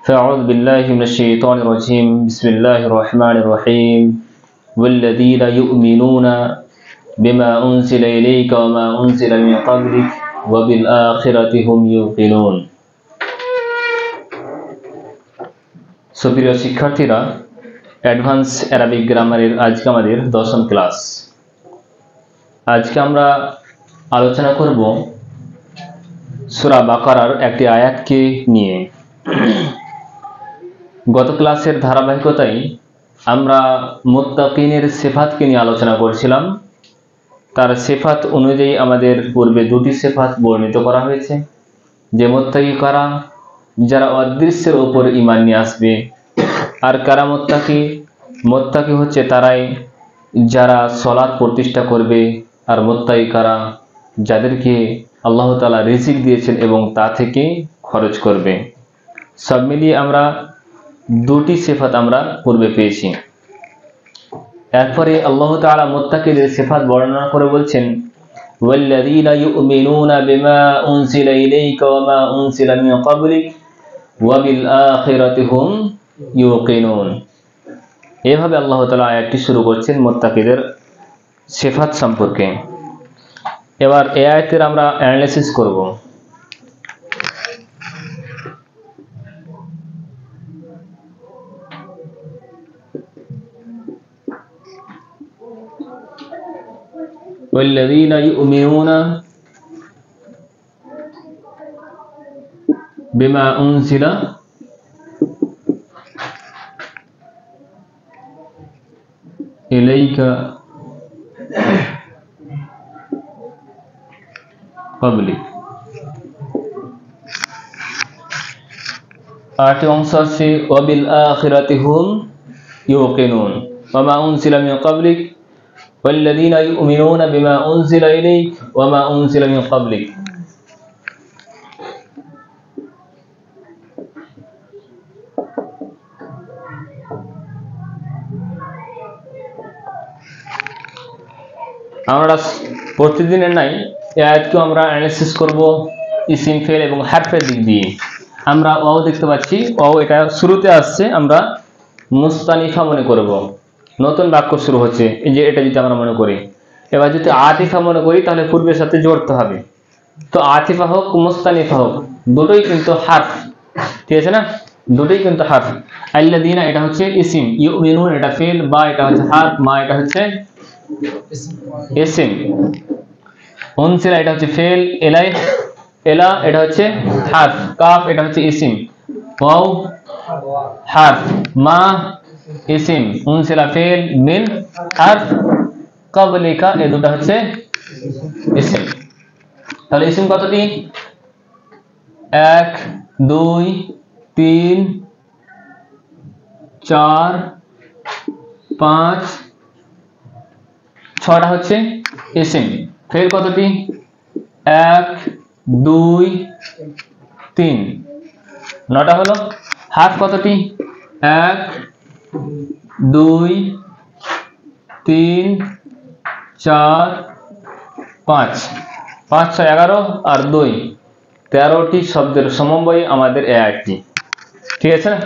فأعوذ بالله من الشيطان الرجيم بسم الله الرحمن الرحيم والذين يؤمنون بما أنزل إليك وما أنزل من قبلك وبالآخرة هم يوقنون। সুপ্রিয় শিক্ষার্থীরা, advance Arabic গ্রামারের আজকে আমাদের 10ম ক্লাস। আজকে আমরা আলোচনা করব সূরা বাকারার একটি আয়াতকে নিয়ে। গত ক্লাসের ধারাবাহিকতায় আমরা মুত্তাকিনের সিফাতকে নিয়ে আলোচনা করছিলাম। তার সিফাত অনুযায়ী আমাদের পূর্বে দুটি সিফাত বর্ণিত করা হয়েছে, যে মুত্তাকি কারা, যারা অদৃশ্যের উপর ঈমান নিয়ে আসবে, আর কারা মুত্তাকি। মুত্তাকি হচ্ছে তারাই যারা সালাত প্রতিষ্ঠা করবে, আর মুত্তাকি কারা, যাদেরকে আল্লাহ তাআলা রিজিক দিয়েছেন এবং তা থেকে খরচ করবে। সব মিলিয়ে আমরা দুটি সিফাত আমরা পূর্বে পেয়েছি। এরপরে আল্লাহ তাআলা মুত্তাকিদের সিফাত বর্ণনা করে বলছেন, ওয়াল্লাযীনা ইউমিনুনা বিমা উনজিলা ইলাইকা ওয়া মা উনজিলা মিন ক্বাবলিক ওয়া বিল আখিরাতি হুম ইউকিনুন। এভাবে আল্লাহ তাআলা আয়াতটি শুরু করছেন মুত্তাকিদের সিফাত সম্পর্কে। এবার এই আয়াতের আমরা অ্যানালাইসিস করব। والذين يؤمنون بما أنزل إليك قبلك। আরেকটি অংশ আছে ওয়াবিল আখিরাতি হুম ইউকিনুন ওয়া মা উনজিলা মিন ক্বাবলিক والذين يؤمنون بما أنزل إليك وما أنزل من قبلك। আমরা প্রতিদিনের নাই এই আয়াতকে আমরা অ্যানালাইসিস করব ইসিম, ফেল এবং হারফের দিক দিয়ে। আমরা ওয়াও দেখতে পাচ্ছি, ওয়াও এটা শুরুতে আসছে, আমরা মুস্তানিফা মনে করব। নতুন বাক্য শুরু হচ্ছে, এই যে এটা যদি আমরা মনে করি। এবার যদি আতিফা মনে করি তাহলে পূর্বের সাথে জড়তে হবে। তো আতিফা হোক মুস্তানিফা হোক, দুটোই কিন্তু হারফ, ঠিক আছে না? দুটোই কিন্তু হারফ। আল্লাযীনা এটা হচ্ছে ইসিম, ইউমিনুন এটা ফেল, বা এটা হচ্ছে হারফ, মা এটা হচ্ছে ইসিম, উনজিলা এটা হচ্ছে ফেল, এলা এটা হচ্ছে হারফ, কাফ এটা হচ্ছে ইসিম, ওয়াও হারফ, মা ইসিম, উনজিলা ফেল, মিন হারফ, ক্বাবলিকা এই দুটো হচ্ছে ইসিম। তাহলে ইসিম কতটি? 1 2 3 4 5 6টা হচ্ছে ইসিম। ফেল কতটি? 1 2 3 9টা হলো। হারফ কতটি? 1 2 3 4 5 5 6 11 আর 2 13টি শব্দের সমন্বয়ে আমাদের এই আয়াতটি, ঠিক আছে না?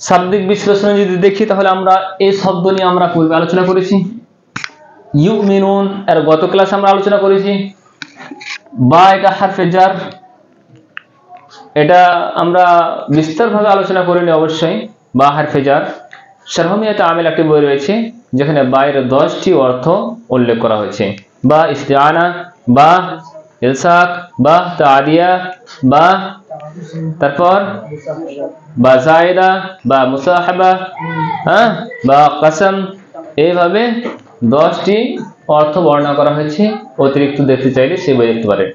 শাব্দিক বিশ্লেষণে যদি দেখি তাহলে আমরা এই শব্দ নিয়ে আমরা পূর্বে আলোচনা করেছি। ইউমিনুন এর গত ক্লাসে আমরা আলোচনা করেছি। বা এটা হারফে জার, এটা আমরা বিস্তারভাবে আলোচনা করিনি অবশ্যই। বা হারফে জার, শারহমিয়াতে আমিল একটি বই রয়েছে যেখানে বাইর 10টি অর্থ উল্লেখ করা হয়েছে। বা ইস্তিআনা, বা ইলসাক, বা তাদিয়া, বা তারপর বা জায়দা, বা মুসাহাবা, বা কসম, এইভাবে 10টি অর্থ বর্ণনা করা হয়েছে। অতিরিক্ত দেখতে চাইলে সে বই দেখতে পারে।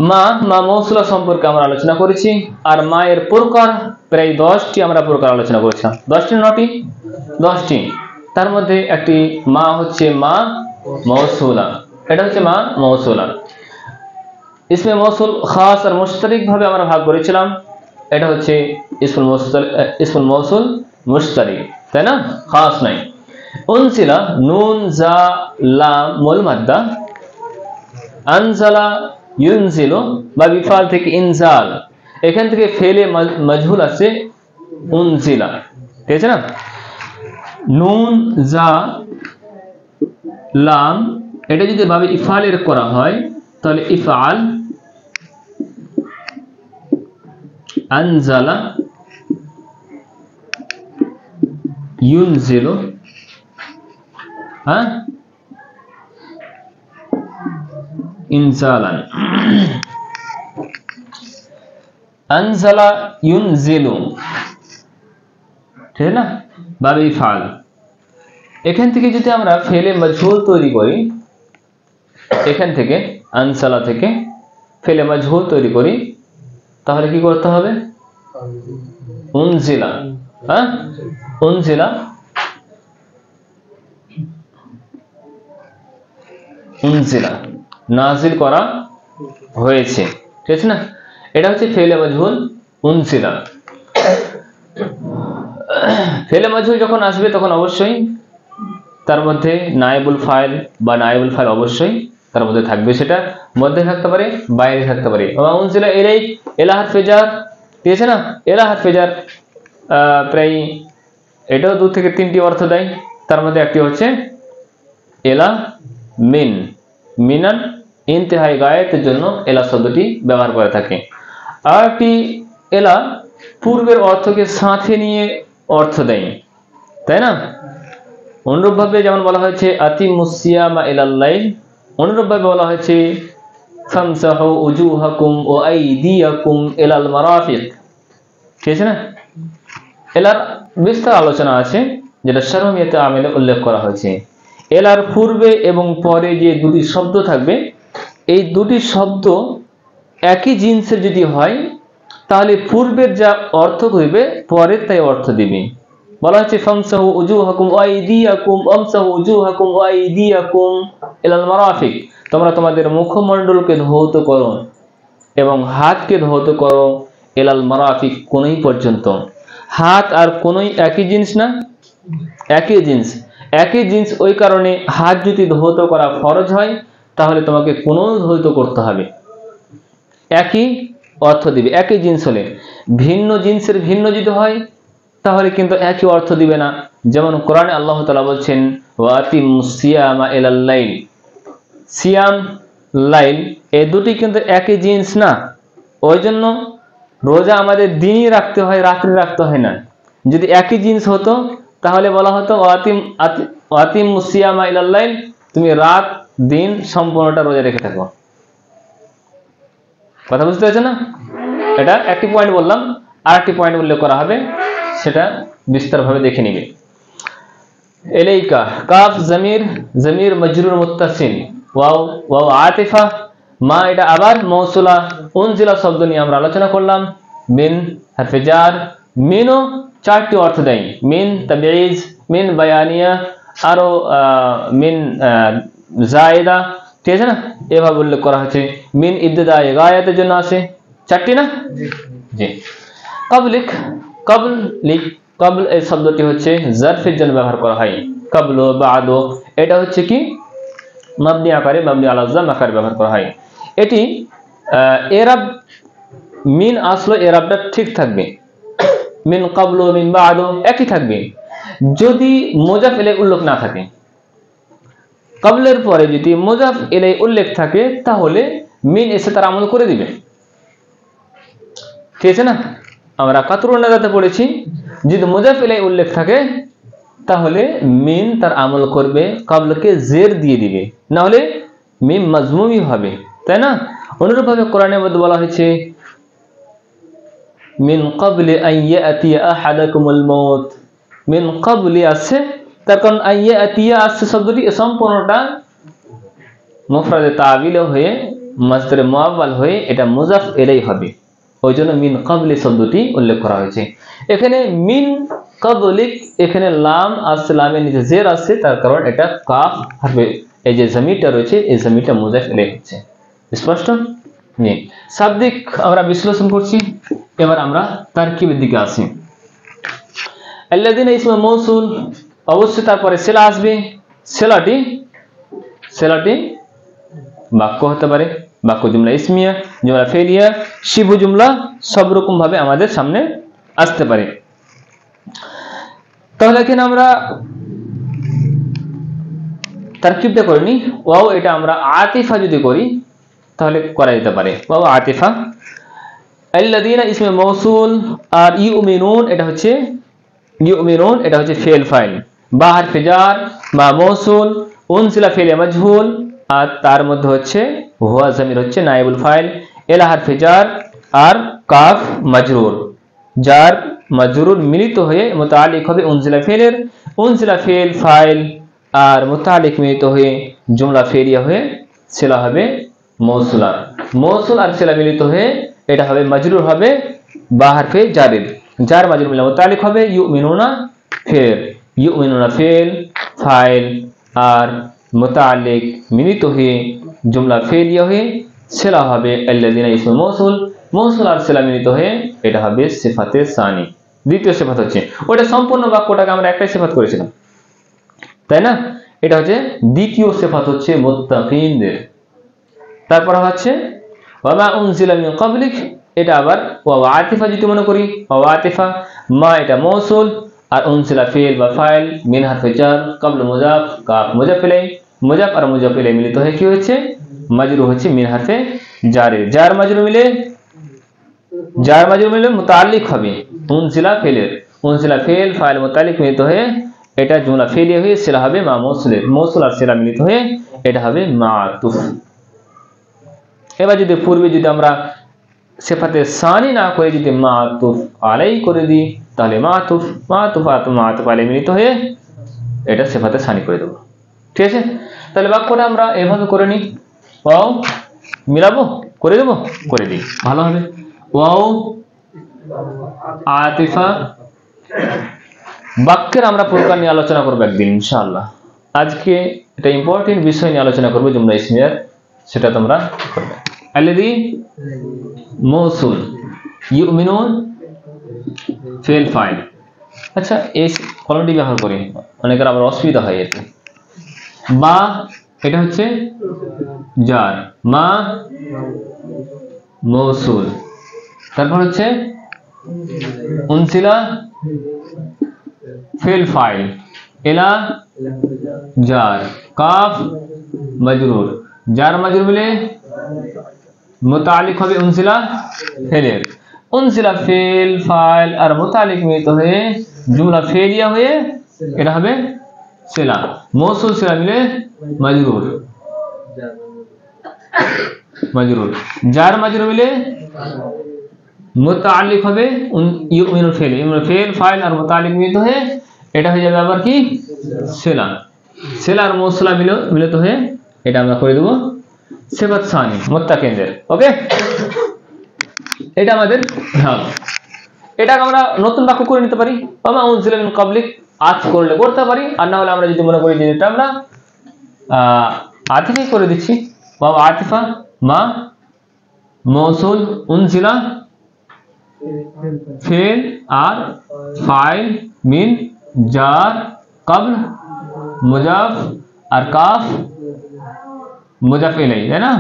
মা মৌসুলা সম্পর্কে আমরা আলোচনা করেছি। আর মা এর প্রকার প্রায় 10টি আমরা প্রকার আলোচনা করেছিলাম। 10টি 9টি 10টি। তার মধ্যে একটি মা হচ্ছে মা মৌসুলা, এটা হচ্ছে মা মৌসুলা। ইসমে মৌসুল খাস আর মুশতারিক ভাবে আমরা ভাগ করেছিলাম। এটা হচ্ছে ইসমুল মৌসুল মুশতারিক, তাই না? খাস নাই। উনজিলা নুন জা লাম মুল মাদ্দা, আনজালা ইউনজিলু বা বিফাল থেকে ইনজাল, এখান থেকে ফেলে মজহুল আছে উনজিলা, ঠিক আছে না? নুন জা লাম এটা যদি ভাবে ইফআলের করা হয় তাহলে ইফআল, আনজালা ইউনজিলু, হ্যাঁ, ইনজালান, আনজালা ইউনজিলু, ঠিক না, বাবে ইফআল। এখান থেকে যদি আমরা ফেলে মজহুল তৈরি করি, এখান থেকে আনসালা থেকে ফেলে মজহুল তৈরি করি, তাহলে কি করতে হবে? উনজিলা, হ্যাঁ, উনজিলা, উনজিলা নাজিল করা হয়েছে, ঠিক আছে না? এটা হচ্ছে ফেলে মজহুল উনজিলা। ফেলে মজহুল যখন আসবে তখন অবশ্যই তার মধ্যে নায়েবুল ফাইল বা নায়েবুল ফাইল অবশ্যই তার মধ্যে থাকবে, সেটা মধ্যে থাকতে পারে, বাইরে থাকতে পারে। উনজিলা ইলাইক, ইলা হারফে জার, ঠিক আছে না? ইলা হারফে জার প্রায় এটাও 2 থেকে 3টি অর্থ দেয়। তার মধ্যে একটি হচ্ছে এলা মিন, মিনান ইন্তেহাই গায়েতের জন্য এলা শব্দটি ব্যবহার করে থাকে। আর একটি এলা পূর্বের অর্থকে সাথে নিয়ে অর্থ দেয়, তাই না? অনুরূপভাবে যেমন বলা হয়েছে আতিমুস সিয়ামা ইলাল লাইল, অনুরূপভাবে বলা হয়েছে ফামসাহু উজুহাকুম ওয়া আইদিয়াকুম ইলাল মারাফিক, ঠিক আছে না? এলার বিস্তার আলোচনা আছে যেটা শারহুমিয়াতে আমেলে উল্লেখ করা হয়েছে। এলার পূর্বে এবং পরে যে 2টি শব্দ থাকবে, এই 2টি শব্দ একই জিন্সের যদি হয় তাহলে পূর্বের যা অর্থ হইবে পরের তাই অর্থ দিবে। বলা হচ্ছে ফামসাহু উজুহাকুম ওয়া আইদিয়াকুম, আমসাহু উজুহাকুম ওয়া আইদিয়াকুম ইলাল মারাফিক, তোমরা তোমাদের মুখমণ্ডলকে ধৌত করো এবং হাতকে ধৌত করো ইলাল মারাফিক, কোনই পর্যন্ত। হাত আর কোনই একই জিনিস না? একই জিনিস, একই জিনিস। ওই কারণে হাত যদি ধৌত করা ফরজ হয় তাহলে তোমাকে কোনো ধৌত করতে হবে, একই অর্থ দিবে। একই জিনিস হলে, ভিন্ন জিনিসের ভিন্ন যদি হয় তাহলে কিন্তু একই অর্থ দিবে না। যেমন কোরআনে আল্লাহ তাআলা বলছেন ওয়াতিমুস সিয়ামা ইলাল লাইল, সিয়াম লাইল এই 2টি কিন্তু একই জিনিস না। ওই জন্য রোজা আমাদের দিনই রাখতে হয়, রাত্রে রাখতে হয় না। যদি একই জিনিস হতো তাহলে বলা হতো ওয়াতিমুস সিয়ামা ইলাল লাইল, তুমি রাত দিন সম্পূর্ণটা রোজা রেখে থাকো। কথা বুঝতে পারছো না? এটা একটি পয়েন্ট বললাম, আর একটি পয়েন্ট উল্লেখ করা হবে, সেটা বিস্তারভাবে দেখে নিবে। ইলাইকা, কাফ জমির, জমির মজরুর মুত্তাসিল, ওয়াও ওয়াও আতিফা, মা এটা আবার মৌসুলা, উনজিলা শব্দ নিয়ে আমরা আলোচনা করলাম। মিন হারফে জার, মিনও 4টি অর্থ দেয়, মিন তাবিঈজ, মিন বায়ানিয়া, আরো মিন জায়েদা, ঠিক আছে না? এভাবে উল্লেখ করা হয়েছে। মিন ইবতিদাই গায়াতের জন্য আছে, 4টি না? জি। ক্বাবলিক, ক্বাবলিক, ক্বাবল এই শব্দটি হচ্ছে জারফের জন্য ব্যবহার করা হয়। ক্বাবলু বাদু এটা হচ্ছে কি মাবনি আকারে, মাবনি আলা যাম আকারে ব্যবহার করা হয়। এটি এরাব, মিন আসলো এরাবটা ঠিক থাকবে, মিন ক্বাবলু মিন বাদু একই থাকবে যদি মুজাফ ইলাইহি উল্লেখ না থাকে। ক্বাবলের পরে যদি মুজাফ ইলাইহি উল্লেখ থাকে তাহলে মিন এসে তার আমল করে দিবে, ঠিক আছে না? আমরা কাতরুন নাজাতে পড়েছি, যদি মুজাফ ইলাইহি উল্লেখ থাকে তাহলে মিন তার আমল করবে, ক্বাবলকে জের দিয়ে দিবে, না হলে মিম মাজমুমি হবে, তাই না? অনুরূপভাবে কোরআনের মধ্যে বলা হয়েছে মিন ক্বাবলি আন ইয়াতিয়া আহাদাকুমুল মাউত, মিন ক্বাবলি আছে, তার কারণ আন ইয়াতিয়া আছে শব্দটি সম্পূর্ণটা মুফরাদে তাবিল হয়ে মাসদারে মুআব্বাল হয়ে এটা মুজাফ ইলাইহি হবে, ওই জন্য মিন ক্বাবলি শব্দটি উল্লেখ করা হয়েছে। এখানে মিন ক্বাবলিক, এখানে লাম আছে, লামের নিচে জের আছে, তার কারণ এটা কাফ হবে, এই যে জমিরটা রয়েছে এই জমিরটা মুজাফ ইলাইহি হচ্ছে। স্পষ্ট? জি। শাব্দিক আমরা বিশ্লেষণ করছি, এবার আমরা তারকিবের দিকে আসি। আল্লাযিনা ইসমে মৌসুল, অবশ্যই তারপরে সেলা আসবে। সেলাটি বাক্য হতে পারে, বাক্য জুমলা ইসমিয়া, জুমলা ফেলিয়া, শিবু জুমলা সব রকম ভাবে আমাদের সামনে আসতে পারে। তাহলে এখানে আমরা তারকিবটা করিনি, ওয়াও এটা আমরা আতিফা যদি করি তাহলে করা যেতে পারে। ওয়াও আতিফা, আল্লাযীনা ইসমে মৌসুল, আর ইউমিনুন এটা হচ্ছে ফেল ফাইল, বা হারফে জার বা মৌসুল, উনসিলা ফেলে মাজহুল, আর তার মধ্যে হচ্ছে হুয়া জামির হচ্ছে নায়েবুল ফাইল, এলা হারফে জার আর কাফ মাজরুর, জার মাজরুর মিলিত হয়ে মুতাআল্লিক হবে উনসিলা ফেল ফাইল, আর মুতাআল্লিক মিলিত হয়ে জুমলা ফেলিয়া হয়ে সিলা হবে মৌসুলা, মৌসুল আর সিলা মিলিত হয়ে এটা হবে মাজরুর হবে বা হারফে জারের, জার মাজরুর মিলে মুতাআল্লিক হবে ইউমিনুনা ফেল ফাইল, আর মুতাআল্লিক মিলিত হয়ে জুমলা ফেলিয়া হয়ে সিলা হবে আল্লাযীনা ইসমে মৌসুল আর সিলা মিলিত হয়ে এটা হবে সিফাতে সানি। দ্বিতীয় সিফাত হচ্ছে, ওটা সম্পূর্ণ বাক্যটাকে আমরা একটাই সিফাত করেছিলাম, তাই না? এটা হচ্ছে দ্বিতীয় সিফাত হচ্ছে মুত্তাকিনদের। তারপর হচ্ছে ওয়ামা উনজিলা মিন ক্বাবলিক, এটা আবার ওয়া আতিফা যদি মনে করি, ওয়া আতিফা, মা এটা মৌসুল আর উনজিলা ফেল বা ফাইল, মিন হারফে জার, ক্বাবল মুজাফ, কাফ মুজাফ ইলাইহি, মুজাফ আর মুজাফ ইলাইহি মিলিত হয়ে কি হচ্ছে মাজরুর হচ্ছে মিন হারফে জারের, জার মাজরুর মিলে মুতাআল্লিক হবে উনজিলা ফেল ফাইল মুতাআল্লিক মিলিত হয়ে এটা জুমলা ফেলিয়া হয়ে সিলা হবে মা মৌসুল আর সিলা মিলিত হয়ে এটা হবে মাতুফ। এবার যদি পূর্বে যদি আমরা সিফাতে সানি না করে যদি মাতুফ আলাই করে দিই তাহলে মাতুফ আলাই মিলিত হয়ে এটা সিফাতে সানি করে দেবো। ঠিক আছে, তাহলে বাক্যটা আমরা এভাবে করে নিই, ওয়াও মিলাবো, করে দেবো, করে দিই ভালো হবে। ওয়াও আতিফা, বাক্যের আমরা প্রকার নিয়ে আলোচনা করবো একদিন ইনশাআল্লাহ। আজকে এটা ইম্পর্টেন্ট বিষয় নিয়ে আলোচনা করবো জুমলা ইসমিয়ার, সেটা তোমরা করবে। আল্লাযী মৌসুল, ইউমিনুন ফেল ফাইল। আচ্ছা, এই কলমটি ব্যবহার করি, অনেকের আবার অসুবিধা হয় এতে। বা এটা হচ্ছে জার, মা মৌসুল, তারপর হচ্ছে উনসিলা ফেল ফাইল, এলা জার, কাফ মাজরুর, জার মাজরুর মিলে মুতাআল্লিক হবে উনসিলা ফেলের, উনসিলা ফেল ফাইল আর মুতাআল্লিক মিলিত হয়ে জুমলা ফেলিয়া হয়ে এটা হবে সিলা, মৌসুল সিলা মিলে মাজরুর, জার মাজরুর মিলে মুতাআল্লিক হবে ইউমিনুন ফেল ফাইল আর মুতাআল্লিক মিলিত হয়ে এটা হয়ে যাবে আবার কি সিলা আর মৌসুলা মিলিত হয়ে এটা আমরা করে দেব সিফাত সানি মুত্তাকিনদের। ওকে, এটা আমাদের ভাগ। এটাকে আমরা নতুন বাক্য করে নিতে পারি, ওয়ামা উনজিলা মিন ক্বাবলিক আজ করলে করতে পারি, আর না হলে আমরা যদি মনে করি যে এটা আমরা আতিফাই করে দিচ্ছি, ওয়া আতিফা মা মৌসুল উনজিলা ফেল আর ফাইল মিন জার ক্বাবল মুজাফ আর কাফ মুজাফ ইলাইহি, তাই না?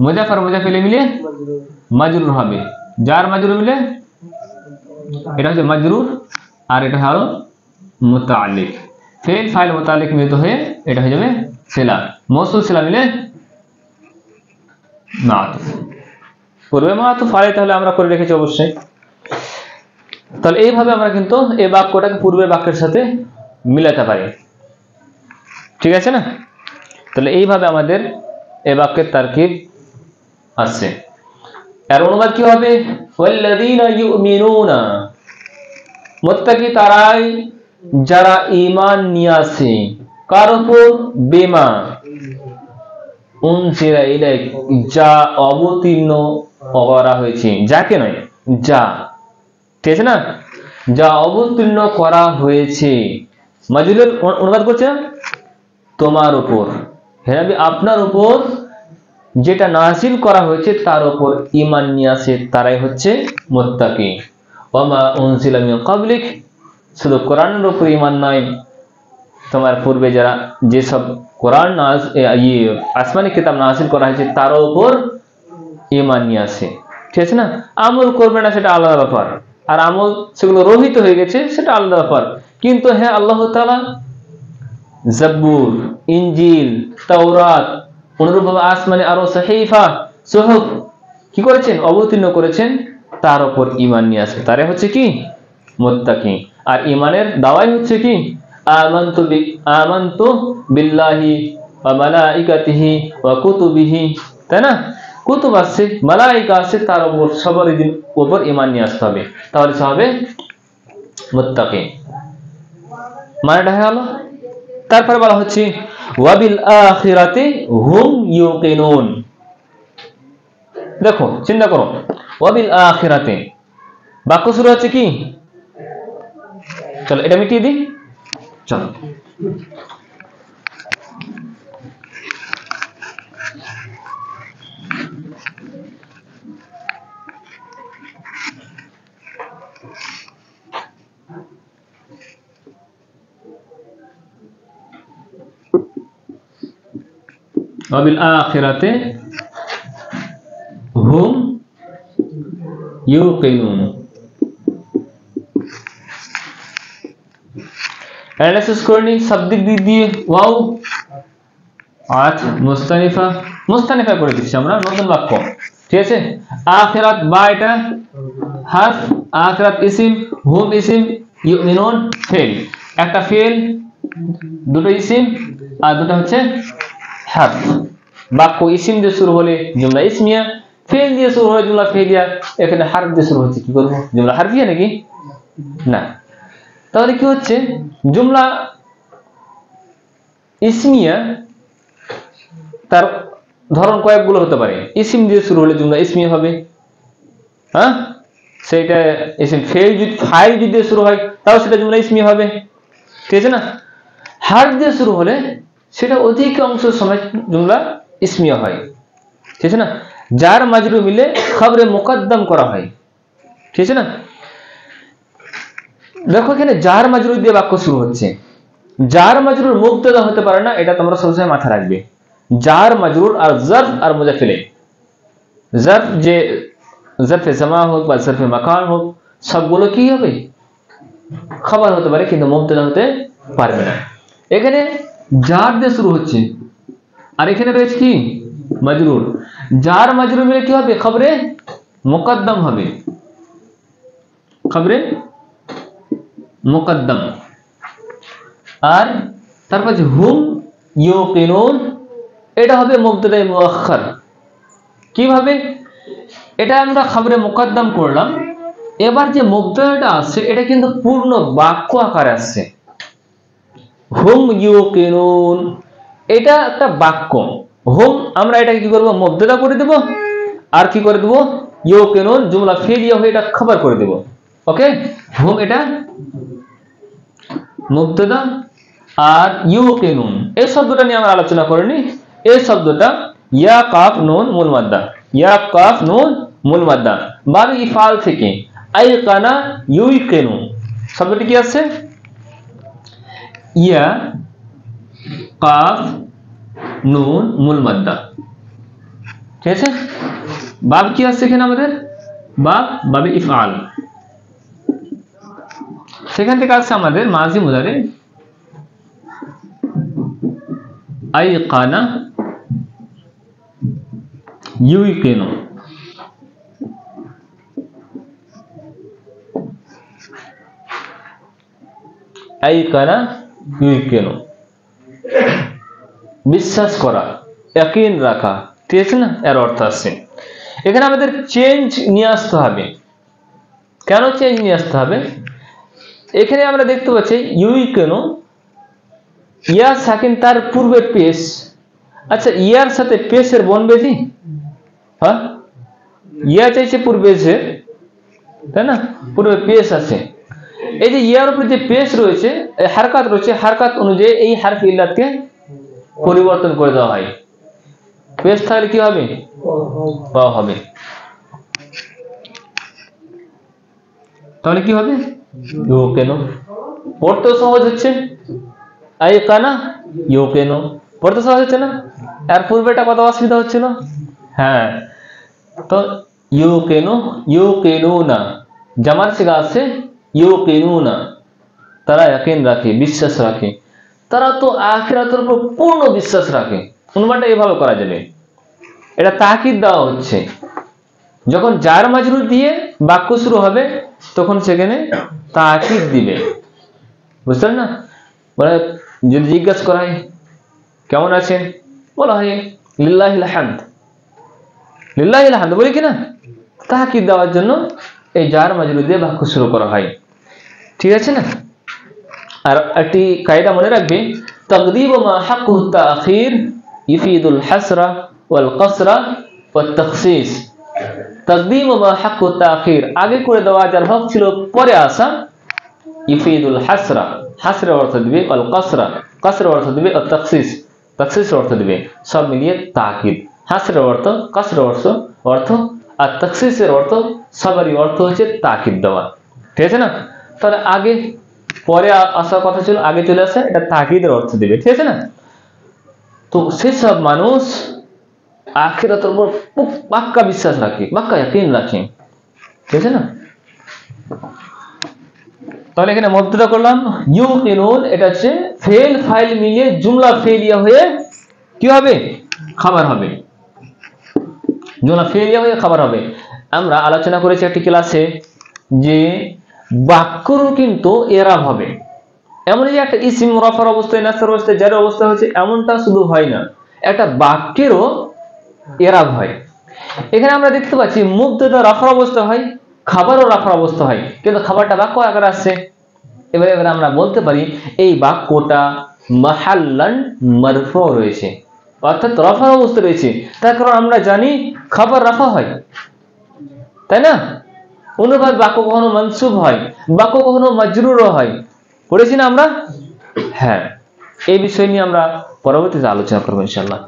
মুজাফ আর মুজাফ ইলাইহি মিলে মাজরুর হবে, জার মাজরুর মিলে এটা হচ্ছে মাজরুর আর এটা হলো মুতাআল্লিক, ফেল ফাইল মুতাআল্লিক মিলিত হয়ে এটা হয়ে যাবে সিলা, মৌসুল সিলা মিলে মাতুফ। পূর্বে মাতুফ আলাই তাহলে আমরা করে রেখেছি অবশ্যই। তাহলে এইভাবে আমরা কিন্তু এই বাক্যটাকে পূর্বের বাক্যের সাথে মিলাতে পারি, ঠিক আছে না? তাহলে এইভাবে আমাদের এই বাক্যের তারকিব আসছে। এর অনুবাদ কি হবে? ওয়াল্লাযীনা ইউমিনুনা, মুত্তাকি তারাই যারা ঈমান নিয়ে আসে, কার উপর? বিমা উনজিলা ইলাইক, যা অবতীর্ণ করা হয়েছে, যাকে নয় যা, ঠিক আছে না? যা অবতীর্ণ করা হয়েছে, মাজরুর অনুবাদ করছে তোমার উপর, হে নবী আপনার উপর যেটা নাযিল করা হয়েছে তার উপর ঈমান নিয়ে আসে তারাই হচ্ছে মুত্তাকি। ওয়ামা উনজিলা মিন ক্বাবলিক, শুধু কোরআনের উপর ঈমান নয়, তোমার পূর্বে যারা যেসব কোরআন আসমানি কিতাব নাযিল করা হয়েছে তার উপর ঈমান নিয়ে আসে, ঠিক আছে না? আমল করবে না সেটা আলাদা ব্যাপার, আর আমল সেগুলো রহিত হয়ে গেছে সেটা আলাদা ব্যাপার। কিন্তু হ্যাঁ, আল্লাহ তাআলা জাব্বুর, ইনজিল, তাওরাত, অনুরূপভাবে আসমানে আরো সাহিফা, সুহুফ কি করেছেন? অবতীর্ণ করেছেন। তার উপর ঈমান নিয়ে আসে তারা হচ্ছে কি? মুত্তাকি। আর ঈমানের দাওয়াই হচ্ছে কি? আমানতু বিল্লাহি ওয়া মালাইকাতিহি ওয়া কুতুবিহি, তাই না? কুতুব আছে, মালাইকা আছে, তার উপর সবার উপর ঈমান নিয়ে আসতে হবে, তাহলে সে হবে মুত্তাকি। মানেটা হলো। তারপর বলা হচ্ছে ওয়াবিল আখিরাতি হুম ইউকিনুন। দেখো, চিন্তা করো, ওয়াবিল আখিরাতি বাক্য শুরু হচ্ছে কি? চলো এটা মিটিয়ে দিই। চলো, ওয়াবিল আখিরাতি হুম ইউকিনুন। অ্যানালাইসিস করে নিই শাব্দিক দিক দিয়ে। ওয়াও আচ্ছা, মুস্তানিফা করে দিচ্ছি আমরা, নতুন বাক্য, ঠিক আছে? আখিরাত বা এটা হারফ, আখিরাত ইসিম, হুম ইসিম, ইউমিনুন ফেল। একটা ফেল, দুটো ইসিম, আর দুটো হচ্ছে হারফ। বাক্য ইসিম দিয়ে শুরু হলে জুমলা ইসমিয়া, ফেল দিয়ে শুরু হলে জুমলা ফেলিয়া। এখানে হারফ দিয়ে শুরু হচ্ছে, কি করবো? জুমলা হারফিয়া নাকি? না। তাহলে কি হচ্ছে? জুমলা ইসমিয়া তার ধরন কয়েকগুলো হতে পারে। ইসিম দিয়ে শুরু হলে জুমলা ইসমিয়া হবে, হ্যাঁ, সেটা ইসিম। ফাইল যদি দিয়ে শুরু হয় তাও সেটা জুমলা ইসমিয়া হবে, ঠিক আছে না? হার্ফ দিয়ে শুরু হলে সেটা অধিকাংশ সময় জুমলা ইসমিয়া হয়, ঠিক আছে না? জার মাজরুর মিলে খবরে মুকদ্দম করা হয়, ঠিক আছে না? দেখো এখানে জার মাজরুর দিয়ে বাক্য শুরু হচ্ছে। জার মাজরুর মুবতাদা হতে পারে না, এটা তোমরা সবসময় মাথায় রাখবে। জার মাজরুর আর জারফ আর মুজাফ ইলাইহি, জারফ যে জারফে জামা হোক বা জারফে মাকান হোক, সবগুলো কি হবে? খবর হতে পারে, কিন্তু মুবতাদা হতে পারবে না। এখানে জার দিয়ে শুরু হচ্ছে, আর এখানে রয়েছে কি? মাজরুর। জার মাজরুর মিলে কি হবে? খবরে মুকদ্দম হবে, খবরে মুকদ্দম। আর তারপর যে হুম ইউকিনুন, এটা হবে মুবতাদায়ে মুআখখার। কিভাবে? এটা আমরা খবরে মুকদ্দম করলাম, এবার যে মুবতাদাটা আসছে এটা কিন্তু পূর্ণ বাক্য আকারে আসছে। হুম ইউকিনুন এটা একটা বাক্য। হুম আমরা এটাকে কি করব? মুবতাদা করে দেব, আর কি করে দেব? ইউকিনুন জুমলা ফেলিয়া হয়ে এটা খবর করে দেব। ওকে, হুম এটা মুবতাদা, আর ইউকিনুন এই শব্দটা নিয়ে আমরা আলোচনা করিনি। এই শব্দটা ইয়া কাফ নুন মূল মাদ্দা, ইয়া কাফ নুন মূল মাদ্দা, বাবে ইফআল থেকে আইকানা ইউকিনু শব্দটি কি আছে? ইয়া কাফ নুন মূল মাদ্দা, ঠিক আছে? বাব কি আছে এখানে আমাদের? বাবে ইফআল। সেখান থেকে আসছে আমাদের মাজি মুজারে আইকানা ইউকিনু। আইকানা ইউকিনু বিশ্বাস করা, ইয়াকিন রাখা, ঠিক আছে না? এর অর্থ আছে। এখানে আমাদের চেঞ্জ নিয়ে আসতে হবে। কেন চেঞ্জ নিয়ে আসতে হবে? এখানে আমরা দেখতে পাচ্ছি ইউকিনু, ইয়া সাকিন, তার পূর্বে পেশ। আচ্ছা, ইয়ার সাথে পেশের বন বেশি? হ্যাঁ, ইয়া চাইছে পূর্বে এসে, তাই না? পূর্বে পেশ আছে। এই যে ইয়ার উপরে যে পেশ রয়েছে, হারকাত রয়েছে, হারকাত অনুযায়ী এই হারফ ইল্লাতকে পরিবর্তন করে দেওয়া হয়। পেশ থাকলে কি হবে? ওয়া হবে। তাহলে কি হবে? ইউকিনু। পড়তে সহজ হচ্ছে, আইকানা ইউকিনু পড়তে সহজ হচ্ছে না? এর পূর্বেটা কত অসুবিধা হচ্ছিল? হ্যাঁ, तो युकिनुना জামার সিগা আছে ইউকিনুনা, তারা ইয়াকিন রাখে, বিশ্বাস রাখে। তারা তো আখিরাতের উপর পূর্ণ বিশ্বাস রাখে। অনুমানটা এভাবে করা যাবে। এটা তাকিদ দেওয়া হচ্ছে। যখন জার মাজরুর দিয়ে বাক্য শুরু হবে তখন সেখানে তাকিদ দিবে, বুঝলেন না? মানে যদি জিজ্ঞাসা করা হয় কেমন আছেন, বলা হয় লিল্লাহিল হামদ, লিল্লাহিল হামদ বলি কিনা, তাকিদ দেওয়ার জন্য এই জার মাজরুর দিয়ে বাক্য শুরু করা হয়। ঠিক আছে না? আর একটি কায়দা মনে রাখবে, তাকদীম মা হাক্কুহু তাখির ইফিদুল হাসরা ওয়াল কসরা ওয়াত তাখসিস। তাকদীম মা হাক্কুহু তাখির, আগে করে দেওয়া যার হক ছিল পরে আসা, ইফিদুল হাসরা, হাসরের অর্থ দিবে, ওয়াল কসরা, কসরের অর্থ দিবে, আর তাখসিস, তাখসিসের অর্থ দিবে। সব মিলিয়ে তাকিদ। হাসরের অর্থ, কসরের অর্থ আর তাখসিসের অর্থ, সবারই অর্থ হচ্ছে তাকিদ দেওয়া। ঠিক আছে না? তাহলে আগে পরে আসার কথা ছিল, আগে চলে আসে, এটা তাকিদের অর্থ দিবে। ঠিক আছে না? তো সেসব মানুষ আখিরাতের উপর পাক্কা বিশ্বাস রাখে, পাক্কা ইয়াকিন রাখে। ঠিক আছে না? তাহলে এখানে মুবতাদা করলাম ইউকিনুন, এটা হচ্ছে ফেল ফাইল মিলিয়ে জুমলা ফেলিয়া হয়ে কি হবে? খাবার হবে। জুমলা ফেলিয়া হয়ে খাবার হবে। আমরা আলোচনা করেছি একটি ক্লাসে যে বাক্যরও কিন্তু এরাব হবে। এমন যে একটা ইসিম রফার অবস্থায়, নাসর অবস্থায়, জার অবস্থায় হচ্ছে এমনটা শুধু হয় না, একটা বাক্যেরও এরাব হয়। এখানে আমরা দেখতে পাচ্ছি মুবতাদা রাফার অবস্থা হয়, খাবারও রাফার অবস্থা হয়, কিন্তু খাবারটা বাক্য আকারে আসছে। এবারে আমরা বলতে পারি এই বাক্যটা মাহাল্লান মারফু রয়েছে, অর্থাৎ রাফার অবস্থা রয়েছে। তার কারণ আমরা জানি খাবার রাফা হয়, তাই না? অনুবাদ বাক্য কখনো মানসুব হয়, বাক্য কখনো মাজরুরও হয়, পড়েছি না আমরা? হ্যাঁ, এই বিষয় নিয়ে আমরা পরবর্তীতে আলোচনা করবো ইনশাআল্লাহ।